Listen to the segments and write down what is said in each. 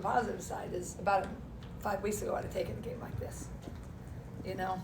the positive side is about 5 weeks ago I'd have taken a game like this. You know,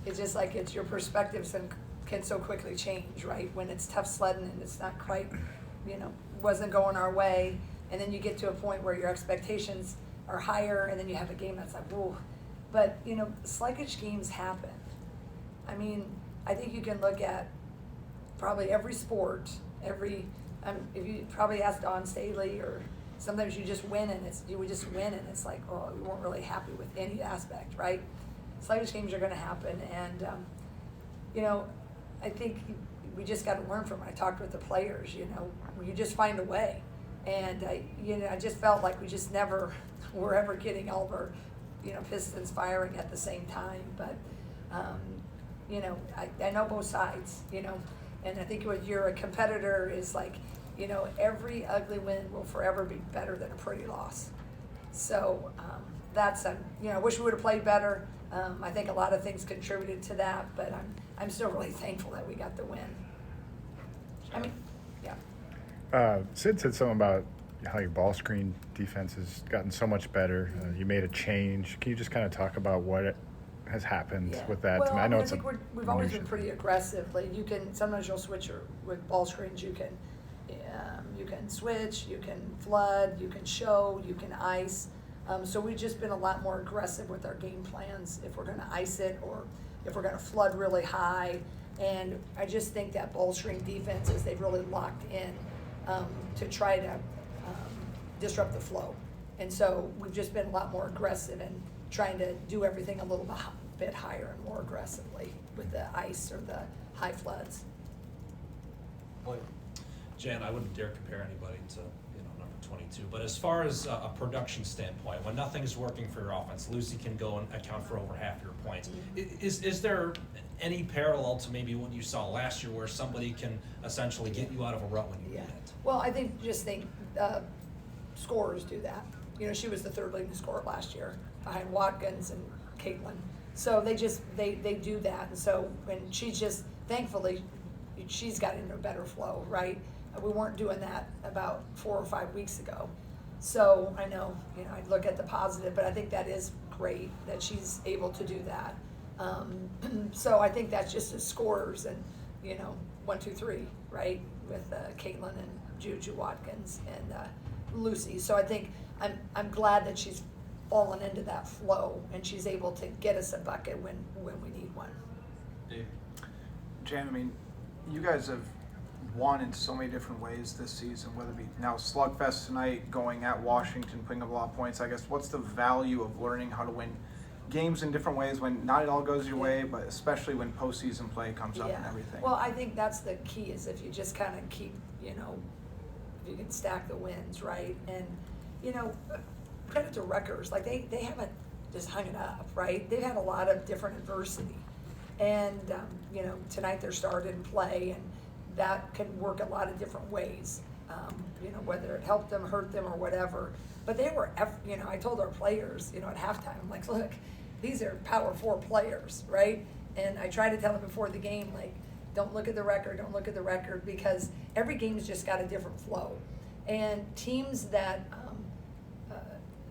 it's just like it's your perspectives can so quickly change, right? When it's tough sledding and it's not quite, wasn't going our way, and then you get to a point where your expectations are higher, and then you have a game that's like, whoa. But, sluggish games happen. I mean, I think you can look at probably every sport, if you probably ask Don Staley, or sometimes you just win and we just win and it's like, oh, we weren't really happy with any aspect, right? Sluggish games are going to happen, and I think we just got to learn from it. I talked with the players, you just find a way, and I just felt like we just never were ever getting all of our pistons firing at the same time. But I know both sides, and I think when you're a competitor is like, every ugly win will forever be better than a pretty loss. So that's I wish we would have played better. I think a lot of things contributed to that, but I'm still really thankful that we got the win. I mean, yeah. Sid said something about how your ball screen defense has gotten so much better. You made a change. Can you just kind of talk about what has happened with that? Well, I know think we've always been pretty aggressive. Like sometimes you'll switch with ball screens. You can switch, you can flood, you can show, you can ice. So we've just been a lot more aggressive with our game plans if we're going to ice it or if we're going to flood really high. And I just think that ball screen defenses, they've really locked in to try to disrupt the flow. And so we've just been a lot more aggressive in trying to do everything a little bit higher and more aggressively with the ice or the high floods. Well, Jan, I wouldn't dare compare anybody to number 22. But as far as a production standpoint, when nothing's working for your offense, Lucy can go and account for over half your points. Mm-hmm. Is there any parallel to maybe what you saw last year, where somebody can essentially get you out of a rut when you need it? Well, I think scorers do that. She was the third leading scorer last year behind Watkins and Caitlin. So they do that. And so when thankfully, she's got into a better flow, right? We weren't doing that about 4 or 5 weeks ago. So I know, I look at the positive, but I think that is great that she's able to do that. So I think that's just as scorers and, 1, 2, 3, right? With Caitlin and Juju Watkins and Lucy. So I think I'm glad that she's fallen into that flow and she's able to get us a bucket when we need one. Dave? Jan, I mean, you guys have won in so many different ways this season, whether it be now Slugfest tonight, going at Washington, putting up a lot of points. I guess what's the value of learning how to win games in different ways when not it all goes your way, but especially when postseason play comes up and everything? Well, I think that's the key is if you just kind of keep, if you can stack the wins, right? And, credit to Rutgers, like they haven't just hung it up, right? They've had a lot of different adversity. And, tonight they're starting to play, and that can work a lot of different ways, whether it helped them, hurt them, or whatever. But they were, I told our players, at halftime, I'm like, look, these are Power 4 players, right? And I try to tell them before the game, like, don't look at the record, because every game's just got a different flow. And teams that,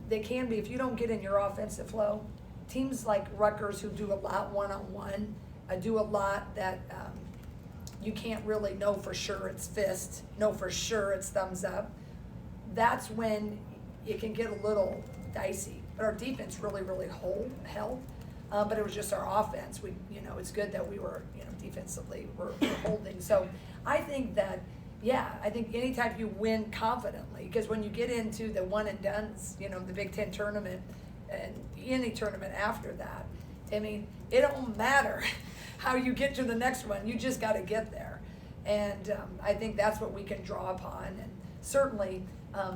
they can be, if you don't get in your offensive flow, teams like Rutgers who do a lot one-on-one, do a lot that you can't really know for sure it's fist, know for sure it's thumbs up. That's when it can get a little dicey. But our defense really, really held. But it was just our offense. It's good that we were, defensively we're holding. So I think that, I think anytime you win confidently, because when you get into the one and dones, the Big Ten tournament and any tournament after that, I mean, it don't matter how you get to the next one. You just got to get there. And I think that's what we can draw upon. And certainly,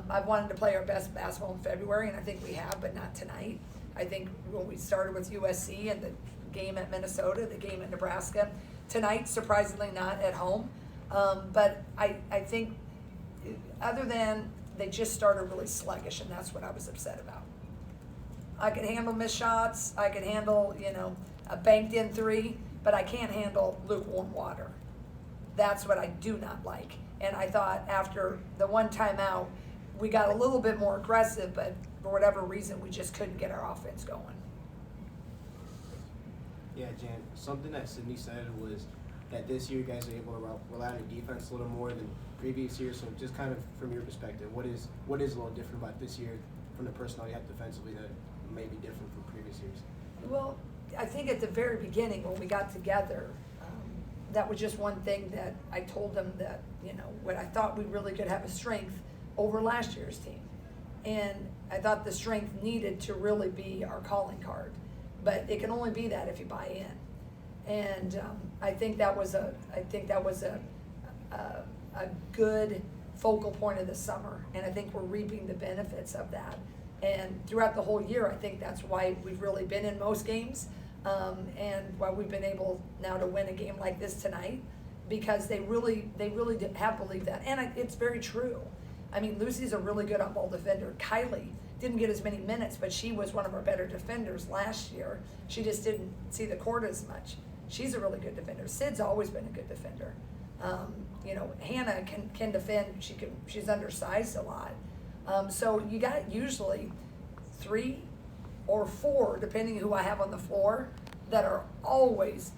I've wanted to play our best basketball in February, and I think we have, but not tonight. I think when we started with USC and the game at Minnesota, the game at Nebraska, tonight, surprisingly not at home. But I think other than they just started really sluggish, and that's what I was upset about. I can handle missed shots. I can handle, a banked-in 3, but I can't handle lukewarm water. That's what I do not like. And I thought after the one timeout, we got a little bit more aggressive, but for whatever reason, we just couldn't get our offense going. Yeah, Jan, something that Sydney said was that this year you guys are able to rely on your defense a little more than previous years. So just kind of from your perspective, what is a little different about this year from the personnel you have defensively that may be different from previous years? Well, I think at the very beginning when we got together, that was just one thing that I told them that, what I thought we really could have a strength over last year's team. And I thought the strength needed to really be our calling card. But it can only be that if you buy in. And I think that was a good focal point of the summer. And I think we're reaping the benefits of that. And throughout the whole year, I think that's why we've really been in most games. And why we've been able now to win a game like this tonight, because they really have believed that. And it's very true. I mean, Lucy's a really good on-ball defender. Kylie didn't get as many minutes, but she was one of our better defenders last year. She just didn't see the court as much. She's a really good defender. Sid's always been a good defender. Hannah can defend. She's undersized a lot. So you got usually 3 or 4, depending who I have on the floor, that are always,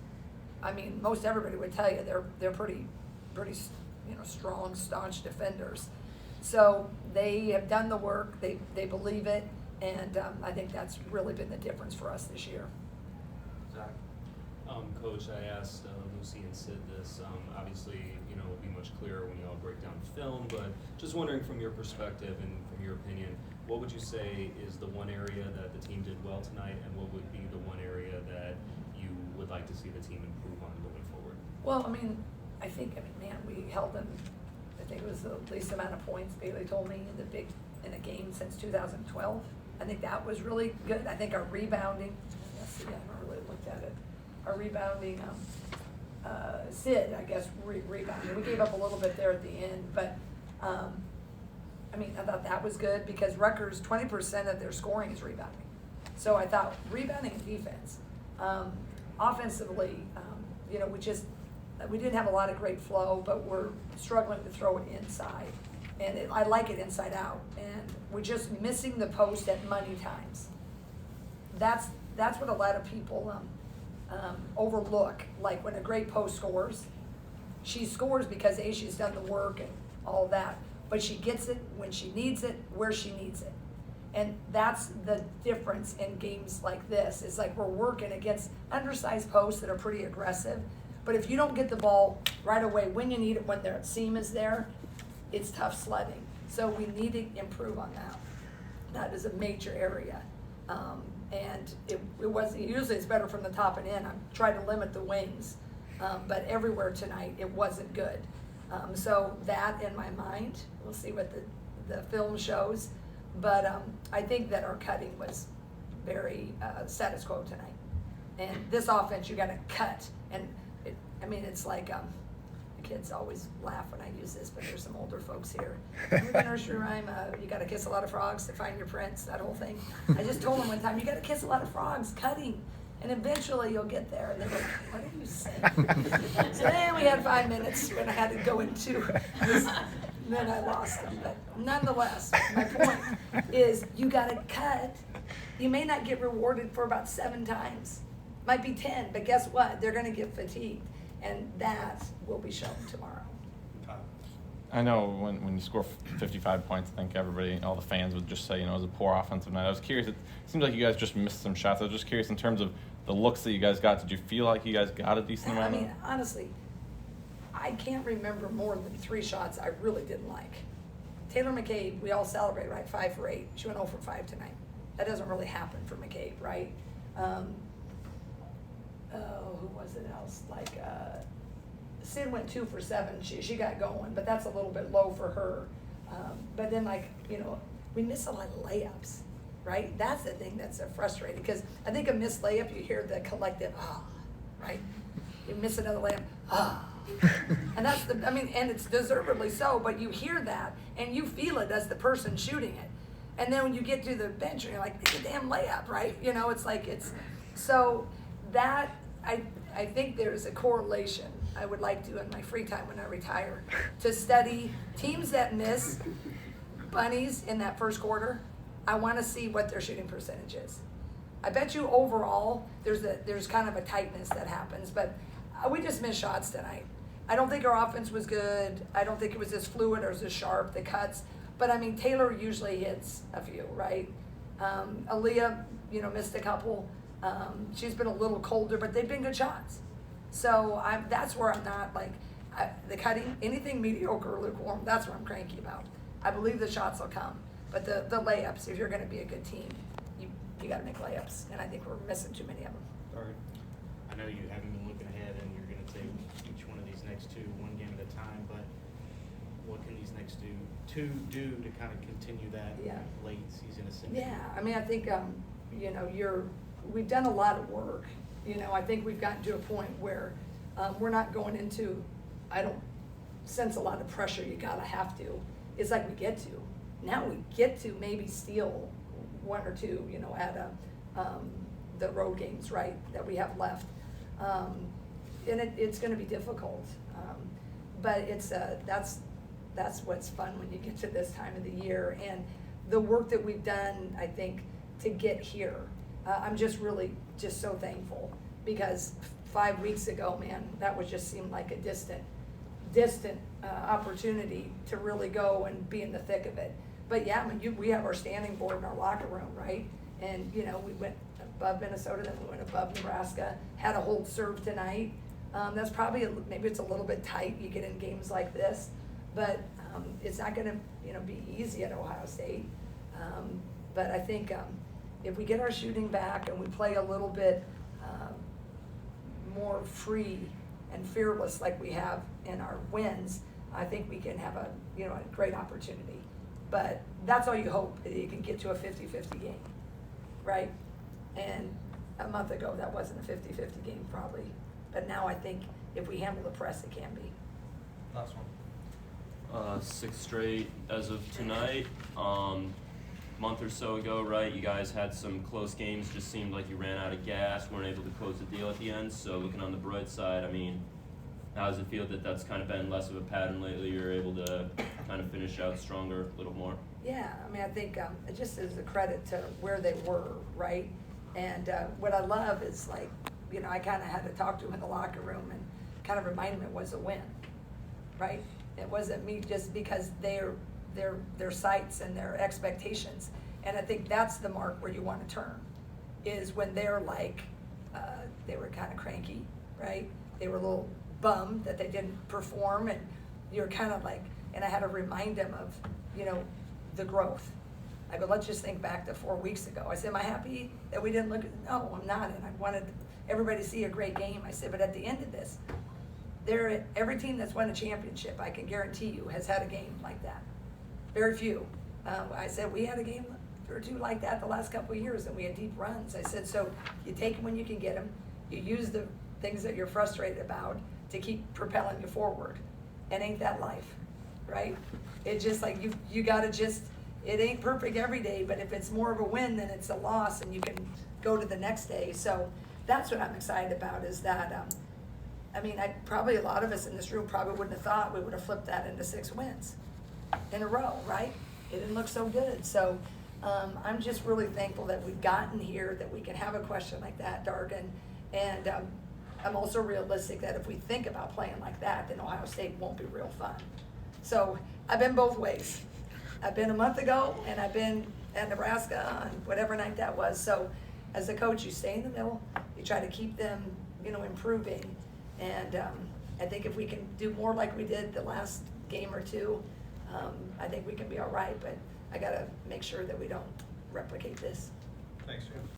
most everybody would tell you they're pretty strong, staunch defenders. So they have done the work, they believe it, and I think that's really been the difference for us this year. Zach? Coach, I asked Lucy and Sid this. Obviously, it'll be much clearer when you all break down film, but just wondering from your perspective and from your opinion, what would you say is the one area that the team did well tonight, and what would be the one area that you would like to see the team improve on going forward? Well, we held them, I think it was the least amount of points, Bailey told me, in a game since 2012. I think that was really good. I think our rebounding, I haven't really looked at it. Our rebounding, Sid, I guess, rebounding. We gave up a little bit there at the end, but I thought that was good because Rutgers, 20% of their scoring is rebounding. So I thought rebounding and defense. Offensively, we didn't have a lot of great flow, but we're struggling to throw it inside. And I like it inside out. And we're just missing the post at money times. That's what a lot of people overlook. Like when a great post scores, she scores because she's done the work and all that. But she gets it when she needs it, where she needs it. And that's the difference in games like this. It's like we're working against undersized posts that are pretty aggressive. But if you don't get the ball right away when you need it, when their seam is there, it's tough sledding. So we need to improve on that. That is a major area. And it wasn't, usually it's better from the top and in. I'm trying to limit the wings. But everywhere tonight, it wasn't good. So that in my mind, we'll see what the film shows. But I think that our cutting was very status quo tonight. And this offense, you got to cut. And it's like the kids always laugh when I use this, but there's some older folks here. Remember the nursery rhyme, you got to kiss a lot of frogs to find your prince, that whole thing? I just told them one time, you got to kiss a lot of frogs, cutting. And eventually you'll get there. And they go, what are you saying? So then we had 5 minutes when I had to go into this. Then I lost them. But nonetheless, my point is you got to cut. You may not get rewarded for about 7 times. Might be 10, but guess what? They're going to get fatigued. And that will be shown tomorrow. I know when you score 55 points, I think everybody, all the fans would just say, it was a poor offensive night. I was curious, it seems like you guys just missed some shots. I was just curious in terms of the looks that you guys got. Did you feel like you guys got a decent amount of? Honestly, I can't remember more than 3 shots I really didn't like. Taylor McCabe, we all celebrate, right? 5 for 8. She went 0 for 5 tonight. That doesn't really happen for McCabe, right? Who was it else? Sid went 2 for 7. She got going, but that's a little bit low for her. But then, we miss a lot of layups, right? That's the thing that's frustrating because I think a missed layup, you hear the collective, right? You miss another layup, and that's and it's deservedly so, but you hear that and you feel it as the person shooting it. And then when you get to the bench, you're like, it's a damn layup, right? So that, I think there's a correlation I would like to in my free time when I retire to study teams that miss bunnies in that first quarter I want to see what their shooting percentage is. I bet you overall there's kind of a tightness that happens, but we just missed shots tonight. I don't think our offense was good. I don't think it was as fluid or as sharp, the cuts. But I mean, Taylor usually hits a few, right? Aaliyah, missed a couple. She's been a little colder, but they've been good shots. So that's where I'm not like, the cutting, anything mediocre or lukewarm, that's what I'm cranky about. I believe the shots will come. But the layups, if you're going to be a good team, you got to make layups. And I think we're missing too many of them. All right. I know you haven't been looking ahead and you're going to take each one of these next two one game at a time, but what can these next two do to kind of continue that late season ascension? Yeah, I mean, I think, we've done a lot of work. I think we've gotten to a point where we're not going into, I don't sense a lot of pressure, you gotta have to. It's like we get to. Now we get to maybe steal one or two, at the road games, right, that we have left. And it's gonna be difficult. But it's, that's what's fun when you get to this time of the year. And the work that we've done, I think, to get here, I'm just really just so thankful, because 5 weeks ago, man, that was just seemed like a distant opportunity to really go and be in the thick of it. But yeah, I mean, we have our standing board in our locker room, right? And we went above Minnesota, then we went above Nebraska, had a hold serve tonight. That's probably, maybe it's a little bit tight, you get in games like this, but it's not gonna, be easy at Ohio State. But I think if we get our shooting back and we play a little bit more free and fearless like we have in our wins, I think we can have a great opportunity. But that's all you hope, that you can get to a 50-50 game, right? And a month ago, that wasn't a 50-50 game probably. But now I think if we handle the press, it can be. Last one. 6th straight as of tonight. Month or so ago, right, you guys had some close games, just seemed like you ran out of gas, weren't able to close the deal at the end. So looking on the bright side, I mean, how does it feel that that's kind of been less of a pattern lately? You're able to kind of finish out stronger a little more? Yeah, I mean, I think it just is a credit to where they were, right? And what I love is, like, I kind of had to talk to him in the locker room and kind of remind him it was a win, right? It wasn't me just because their sights and their expectations. And I think that's the mark where you want to turn, is when they're like, they were kind of cranky, right? They were a little bummed that they didn't perform, and you're kind of like, and I had to remind them of, the growth. I go, let's just think back to 4 weeks ago. I said, am I happy that we didn't look at, no, I'm not, and I wanted everybody to see a great game. I said, but at the end of this, every team that's won a championship, I can guarantee you, has had a game like that. Very few. I said, we had a game or two like that the last couple of years, and we had deep runs. I said, so you take them when you can get them. You use the things that you're frustrated about to keep propelling you forward. And ain't that life, right? It's just like you gotta just, it ain't perfect every day, but if it's more of a win than it's a loss, and you can go to the next day. So that's what I'm excited about, is that, I mean, probably a lot of us in this room probably wouldn't have thought we would have flipped that into 6 wins in a row, right? It didn't look so good. So I'm just really thankful that we've gotten here, that we can have a question like that, Dargan. And I'm also realistic that if we think about playing like that, then Ohio State won't be real fun. So I've been both ways. I've been a month ago, and I've been at Nebraska on whatever night that was. So as a coach, you stay in the middle. You try to keep them, improving. And I think if we can do more like we did the last game or two, I think we can be all right. But I got to make sure that we don't replicate this. Thanks, Jim.